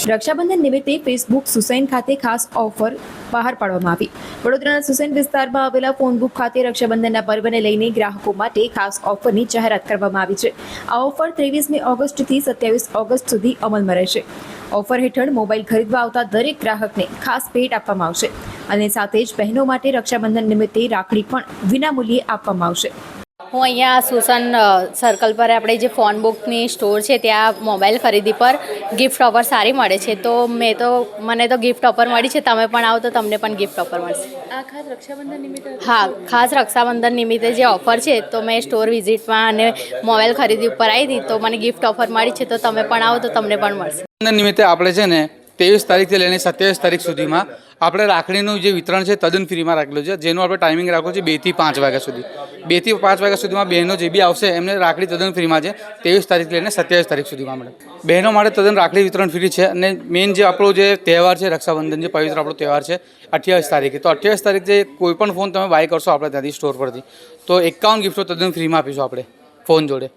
રક્ષાબંધન નિમિત્તે ફેસબુક સુસૈન ખાતે ખાસ ઓફર બહાર પાડવામાં આવી। વડોદરાના સુસૈન વિસ્તારમાં આવેલા ફોન બુક ખાતે રક્ષાબંધનના પર્વને લઈને ગ્રાહકો માટે ખાસ ઓફરની જાહેરાત કરવામાં આવી છે। આ ઓફર 23મી ઓગસ્ટથી 27 ઓગસ્ટ સુધી અમલમાં રહેશે। ઓફર હેઠળ મોબાઈલ ખરીદવા આવતા દરેક ગ્રાહકને ખાસ ભેટ આપવામાં આવશે અને સાથે જ બહેનો માટે રક્ષાબંધન નિમિત્તે રાખડી પણ વિનામૂલ્યે આપવામાં આવશે। હું અહીંયા સુસન સર્કલ પર આપણે જે ફોન બુકની સ્ટોર છે ત્યાં મોબાઈલ ખરીદી પર ગિફ્ટ ઓફર સારી મળે છે, તો મને તો ગિફ્ટ ઓફર મળી છે। તમે પણ આવો તો તમને પણ ગિફ્ટ ઓફર મળશે। આ ખાસ રક્ષાબંધન નિમિત્તે? હા, ખાસ રક્ષાબંધન નિમિત્તે જે ઓફર છે તો મેં સ્ટોર વિઝિટમાં અને મોબાઈલ ખરીદી ઉપર આવી હતી તો મને ગિફ્ટ ઓફર મળી છે, તો તમે પણ આવો તો તમને પણ મળશે। નિમિત્તે આપણે છે ને 23 તારીખથી લઈને 27 તારીખ સુધીમાં આપણે રાખડીનું જે વિતરણ છે તદ્દન ફ્રીમાં રાખેલું છે, જેનું આપણે ટાઈમિંગ રાખવું છે 2 થી 5 વાગ્યા સુધી। 2 થી 5 વાગ્યા સુધીમાં બહેનો જે બી આવશે એમને રાખડી તદ્દન ફ્રીમાં છે। 23 તારીખથી લઈને 27 તારીખ સુધીમાં આપણે બહેનો માટે તદ્દન રાખડી વિતરણ ફ્રી છે। અને મેઇન જે આપણો જે તહેવાર છે રક્ષાબંધન, જે પવિત્ર આપણો તહેવાર છે 28 તારીખે, તો 28 તારીખે કોઈ પણ ફોન તમે બાય કરશો આપણે ત્યાંથી સ્ટોર પરથી તો 51 ગિફ્ટો તદ્દન ફ્રીમાં આપીશું આપણે ફોન જોડે।